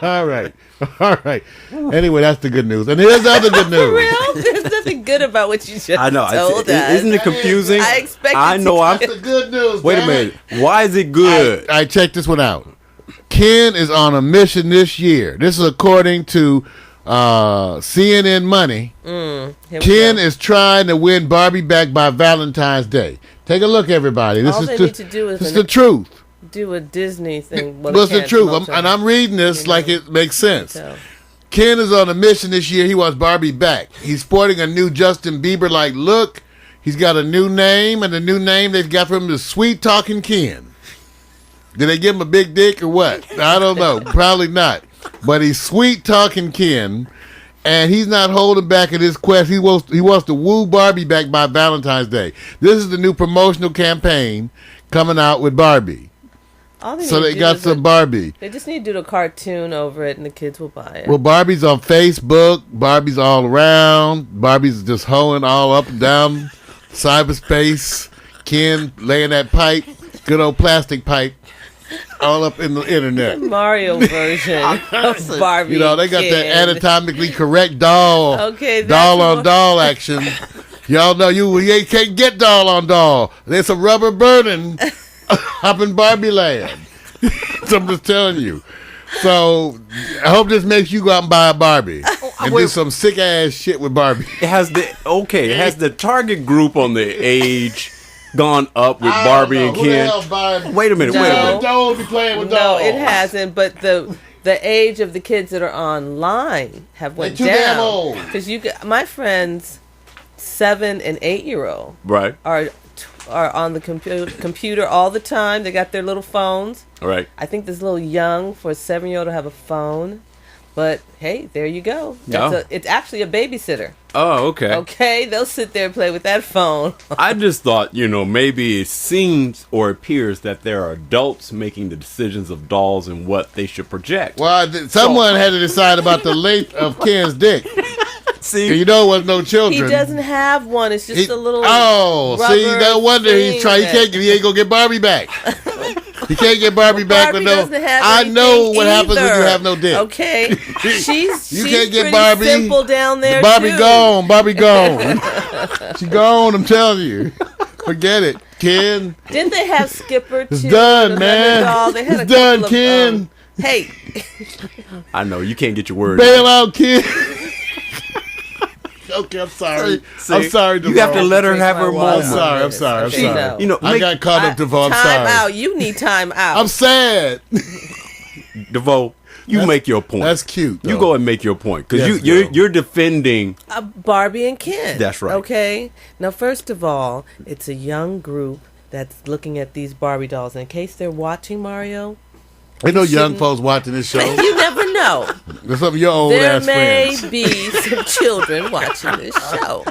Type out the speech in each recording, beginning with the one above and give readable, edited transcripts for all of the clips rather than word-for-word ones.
All right. All right. Anyway, that's the good news. And here's the other good news. For real? There's nothing good about what you just I know. told us. Isn't it confusing? I expected I know. That's the good news. Wait a minute. Why is it good? I checked this one out. Ken is on a mission this year. This is according to CNN Money. Ken is trying to win Barbie back by Valentine's Day. Take a look, everybody. This is the truth. Do a Disney thing. What's the truth? I'm reading this like it makes sense. Ken is on a mission this year. He wants Barbie back. He's sporting a new Justin Bieber-like look. He's got a new name, and the new name they've got for him is Sweet Talking Ken. Did they give him a big dick or what? I don't know. Probably not. But he's Sweet Talking Ken, and he's not holding back in his quest. He wants to woo Barbie back by Valentine's Day. This is the new promotional campaign coming out with Barbie. So they got some Barbie. They just need to do the cartoon over it, and the kids will buy it. Well, Barbie's on Facebook. Barbie's all around. Barbie's just hoeing all up and down cyberspace. Ken laying that pipe, good old plastic pipe, all up in the internet. The Mario version of Barbie. You know, they got that anatomically correct doll. Okay, doll on doll action. Y'all know you can't get doll on doll. There's some rubber burning up in Barbie land. So I'm just telling you. So I hope this makes you go out and buy a Barbie and do some sick ass shit with Barbie. Has the target group on the age gone up with Barbie and Ken? Wait a minute. Don't be playing with No, dolls. it hasn't. But the age of the kids that are online have went down. They're too damn old. Because my friends, 7 and 8-year-old, right, are on the computer all the time. They got their little phones. Right. I think this little young for a 7-year-old to have a phone. But hey, there you go. It's actually a babysitter. Oh, okay. Okay, they'll sit there and play with that phone. I just thought, maybe it seems or appears that there are adults making the decisions of dolls and what they should project. Well, someone had to decide about the length of Ken's dick. See, it was no children. He doesn't have one. It's just a little. Oh, see, no wonder he's trying. He ain't gonna get Barbie back. He can't get Barbie back with no. I know what happens when you have no dick. Okay, she's can't get Barbie. Simple down there. Barbie too. gone. Barbie gone. She gone. I'm telling you. Forget it, Ken. Didn't they have Skipper too? It's done, man. They had it's done, Ken. Hey. I know you can't get your word. Bail out, Ken. Okay, I'm sorry. I'm sorry, Devon. You have to let her have her moment. I'm sorry. No. I got caught up, Devon. I'm sorry. Time out. You need time out. I'm sad. DeVoe, make your point. That's cute. You go and make your point because you're defending Barbie and Ken. That's right. Okay. Now, first of all, it's a young group that's looking at these Barbie dolls. And in case they're watching, Mario, ain't no young folks watching this show. You never know. There's some of your old ass friends. There may be some children watching this show.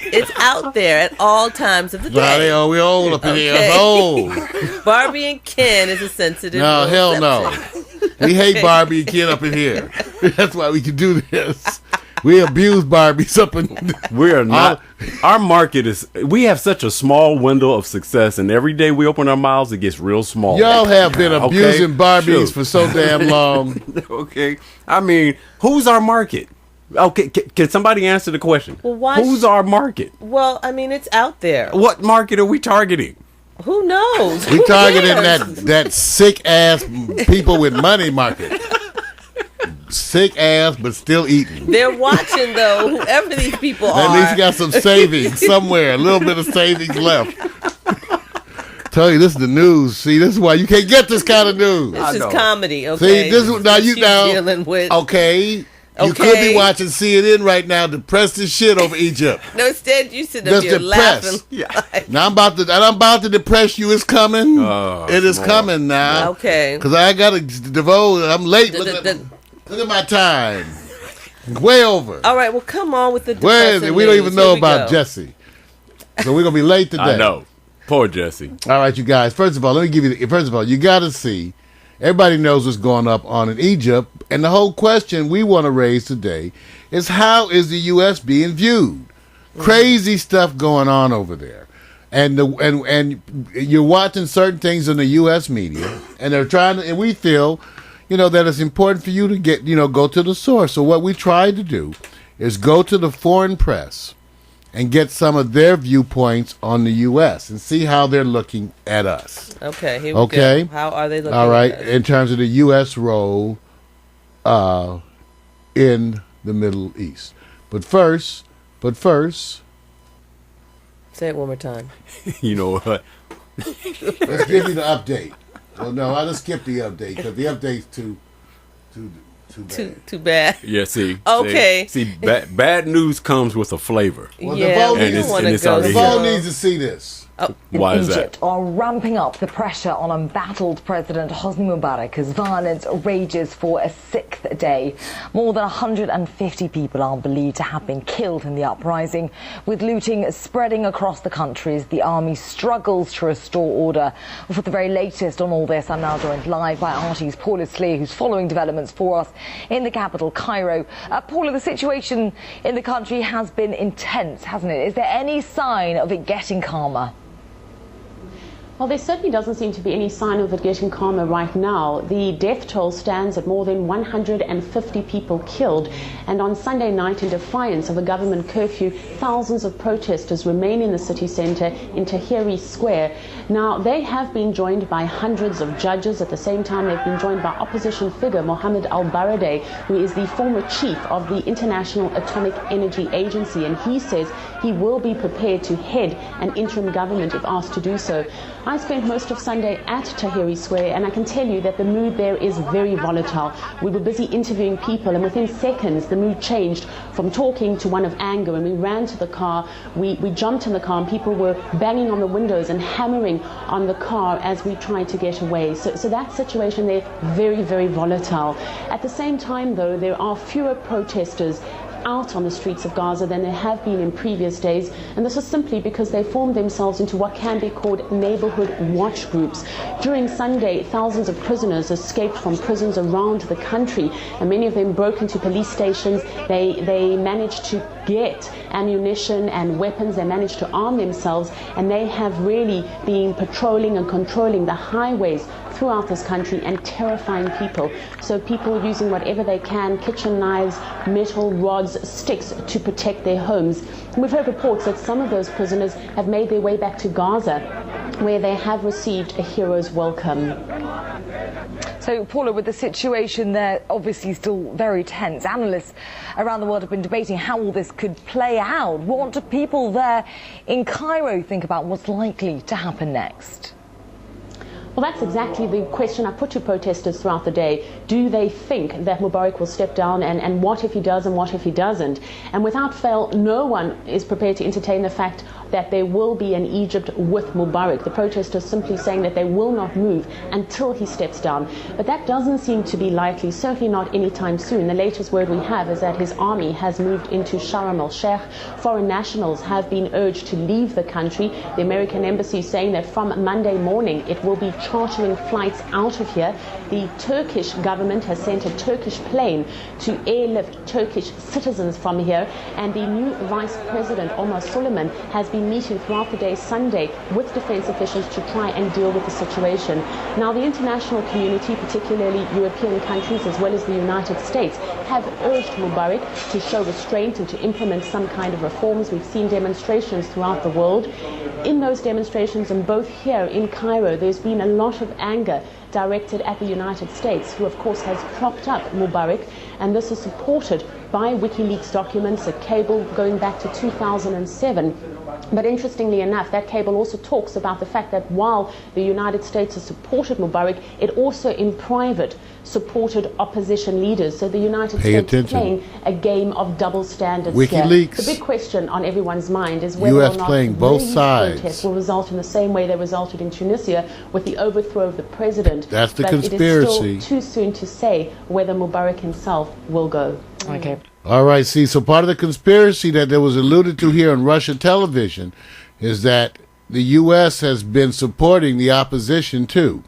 It's out there at all times of the day. We old up in here. Old. Barbie and Ken is a sensitive. No, hell no. We hate Barbie and Ken up in here. That's why we can do this. We abuse Barbies up in. We are not. Our market is. We have such a small window of success, and every day we open our mouths, it gets real small. Y'all have been abusing Barbies for so damn long. Okay, I mean, who's our market? Okay, can somebody answer the question? Well, who's our market? Well, I mean, it's out there. What market are we targeting? Who knows? We targeting that sick ass people with money market. Sick ass, but still eating. They're watching though. Whoever these people are, at least you got some savings somewhere. A little bit of savings left. Tell you, this is the news. See, this is why you can't get this kind of news. This is comedy. Okay. See, this is now you now dealing with. Okay. You could be watching CNN right now, depressed as shit over Egypt. No, instead you sit up here laughing. Yeah. Now I'm about to depress you. It's coming. It is coming now. Okay. Because I got to devote. I'm late. Look at my time. Way over. All right. Well, come on with the. Where is it? We don't even know about Jesse. So we're gonna be late today. I know. Poor Jesse. All right, you guys. First of all, let me give you. First of all, you got to see. Everybody knows what's going on in Egypt, and the whole question we want to raise today is how is the U.S. being viewed? Mm-hmm. Crazy stuff going on over there, and you're watching certain things in the U.S. media, and they're trying to, and we feel, that it's important for you to get, go to the source. So what we try to do is go to the foreign press and get some of their viewpoints on the U.S. and see how they're looking at us. Okay, here we go. How are they looking All right, at us? in terms of the U.S. role in the Middle East. But first... Say it one more time. You know what? Let's give you the update. Well, no, I'll just skip the update because the update's too bad. Too bad. Yeah, see. Okay. See, bad news comes with a flavor. Well, Yeah, the we vote don't want to it's go. already the here. vote needs to see this. Why is that? Egypt are ramping up the pressure on embattled President Hosni Mubarak as violence rages for a sixth day. More than 150 people are believed to have been killed in the uprising, with looting spreading across the country as the army struggles to restore order. For the very latest on all this, I'm now joined live by RT's Paula Slee, who's following developments for us in the capital, Cairo. Paula, the situation in the country has been intense, hasn't it? Is there any sign of it getting calmer? Well, there certainly doesn't seem to be any sign of it getting calmer right now. The death toll stands at more than 150 people killed. And on Sunday night, in defiance of a government curfew, thousands of protesters remain in the city centre in Tahrir Square. Now, they have been joined by hundreds of judges. At the same time, they've been joined by opposition figure Mohammed al-Baradei, who is the former chief of the International Atomic Energy Agency. And he says he will be prepared to head an interim government if asked to do so. I spent most of Sunday at Tahrir Square, and I can tell you that the mood there is very volatile. We were busy interviewing people, and within seconds the mood changed from talking to one of anger, and we ran to the car. We jumped in the car, and people were banging on the windows and hammering on the car as we tried to get away. So that situation there, very, very volatile. At the same time, though, there are fewer protesters out on the streets of Gaza than there have been in previous days, and this is simply because they formed themselves into what can be called neighborhood watch groups. During Sunday, thousands of prisoners escaped from prisons around the country, and many of them broke into police stations. They managed to get ammunition and weapons. They managed to arm themselves, and they have really been patrolling and controlling the highways throughout this country and terrifying people. So people using whatever they can, kitchen knives, metal rods, sticks, to protect their homes. And we've heard reports that some of those prisoners have made their way back to Gaza, where they have received a hero's welcome. So, Paula, with the situation there obviously still very tense, analysts around the world have been debating how all this could play out. What do people there in Cairo think about what's likely to happen next? Well, that's exactly the question I put to protesters throughout the day. Do they think that Mubarak will step down, and what if he does and what if he doesn't? And without fail, no one is prepared to entertain the fact that there will be an Egypt with Mubarak. The protesters simply saying that they will not move until he steps down. But that doesn't seem to be likely, certainly not anytime soon. The latest word we have is that his army has moved into Sharm el-Sheikh. Foreign nationals have been urged to leave the country. The American embassy is saying that from Monday morning it will be chartering flights out of here. The Turkish government has sent a Turkish plane to airlift Turkish citizens from here, and the new Vice President Omar Suleiman has been meeting throughout the day Sunday with defense officials to try and deal with the situation. Now, the international community, particularly European countries as well as the United States, have urged Mubarak to show restraint and to implement some kind of reforms. We've seen demonstrations throughout the world. In those demonstrations, and both here in Cairo, there's been a lot of anger directed at the United States, who of course has propped up Mubarak, and this is supported by Wikileaks documents, a cable going back to 2007. But interestingly enough, that cable also talks about the fact that while the United States has supported Mubarak, it also in private supported opposition leaders. So the United States is playing a game of double standards Wikileaks. here. The big question on everyone's mind is whether US or not playing both these sides. protests will result in the same way they resulted in Tunisia with the overthrow of the president. That's the but conspiracy. It is still too soon to say whether Mubarak himself will go. Okay. All right, see, so part of the conspiracy that there was alluded to here on Russian television is that the U.S. has been supporting the opposition, too.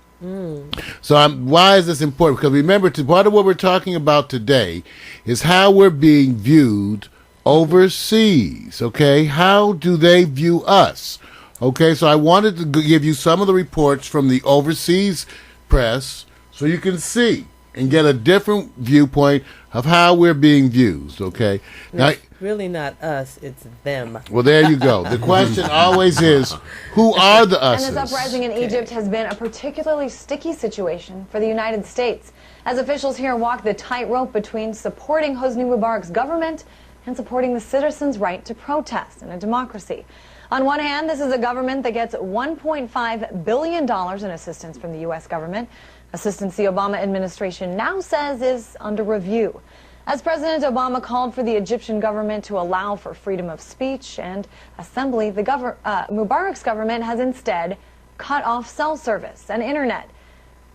So why is this important? Because remember, part of what we're talking about today is how we're being viewed overseas, okay? How do they view us? Okay, so I wanted to give you some of the reports from the overseas press so you can see. and get a different viewpoint of how we're being viewed, okay? Now, It's really not us, it's them. well, there you go. The question always is, who are the And us's? this uprising in Egypt has been a particularly sticky situation for the United States, as officials here walk the tightrope between supporting Hosni Mubarak's government and supporting the citizens' right to protest in a democracy. On one hand, this is a government that gets $1.5 billion in assistance from the U.S. government, assistance the Obama administration now says is under review. As President Obama called for the Egyptian government to allow for freedom of speech and assembly, Mubarak's government has instead cut off cell service and internet.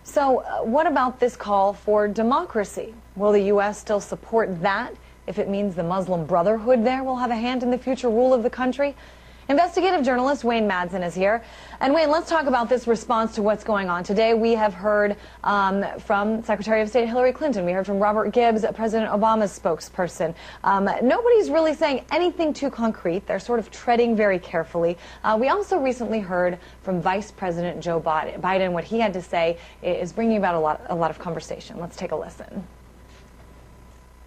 So what about this call for democracy? Will the U.S. still support that if it means the Muslim Brotherhood there will have a hand in the future rule of the country? Investigative journalist Wayne Madsen is here. And Wayne, let's talk about this response to what's going on. Today we have heard from Secretary of State Hillary Clinton. We heard from Robert Gibbs, President Obama's spokesperson. Nobody's really saying anything too concrete. They're sort of treading very carefully. We also recently heard from Vice President Joe Biden. What he had to say is bringing about a lot of conversation. Let's take a listen.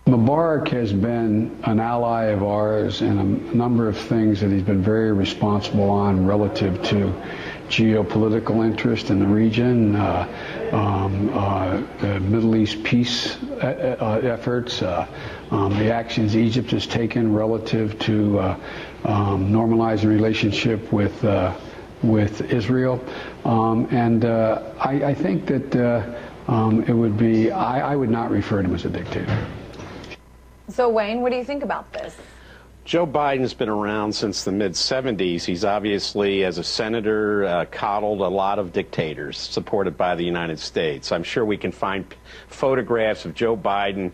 Mubarak has been an ally of ours in a number of things that he's been very responsible on relative to geopolitical interest in the region, Middle East peace efforts, the actions Egypt has taken relative to normalizing relationship with Israel. I think that it would be, I would not refer to him as a dictator. So, Wayne, what do you think about this? Joe Biden's been around since the mid-'70s. He's obviously, as a senator, coddled a lot of dictators supported by the United States. I'm sure we can find photographs of Joe Biden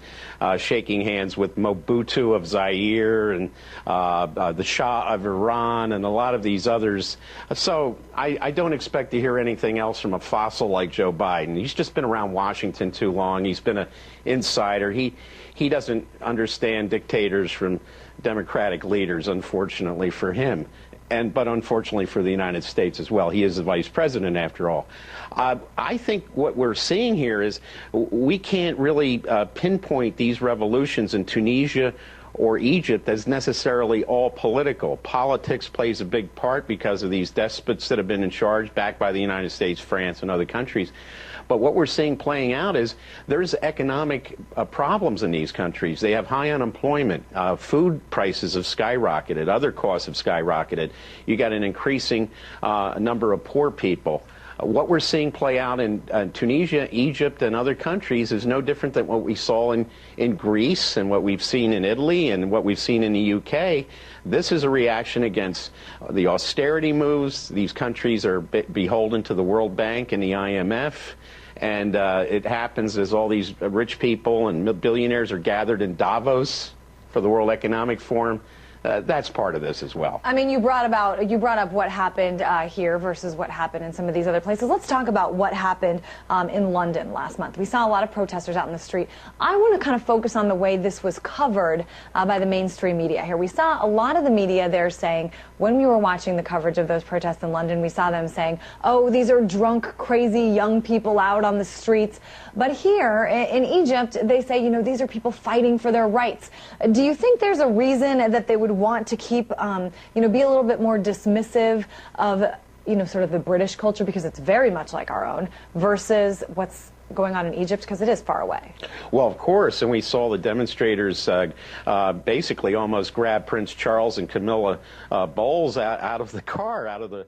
shaking hands with Mobutu of Zaire and the Shah of Iran and a lot of these others. So I don't expect to hear anything else from a fossil like Joe Biden. He's just been around Washington too long. He's been an insider. He doesn't understand dictators from Democratic leaders, unfortunately for him, but unfortunately for the United States as well. He is the vice president, after all. I think what we're seeing here is we can't really pinpoint these revolutions in Tunisia or Egypt as necessarily all political. Politics plays a big part because of these despots that have been in charge, backed by the United States, France, and other countries. But what we're seeing playing out is there's economic problems in these countries. They have high unemployment. Food prices have skyrocketed. Other costs have skyrocketed. You got an increasing number of poor people. What we're seeing play out in Tunisia, Egypt, and other countries is no different than what we saw in Greece and what we've seen in Italy and what we've seen in the UK. This is a reaction against the austerity moves. These countries are beholden to the World Bank and the IMF. And it happens as all these rich people and billionaires are gathered in Davos for the World Economic Forum. That's part of this as well. I mean, you brought up what happened here versus what happened in some of these other places. Let's talk about what happened in London last month. We saw a lot of protesters out in the street. I want to kind of focus on the way this was covered by the mainstream media here. We saw a lot of the media there saying, when we were watching the coverage of those protests in London, we saw them saying, oh, these are drunk, crazy young people out on the streets. But here in Egypt, they say, you know, these are people fighting for their rights. Do you think there's a reason that they would want to keep, be a little bit more dismissive of, sort of the British culture, because it's very much like our own, versus what's going on in Egypt, because it is far away? Well, of course, and we saw the demonstrators basically almost grab Prince Charles and Camilla Bowles out of the car, out of the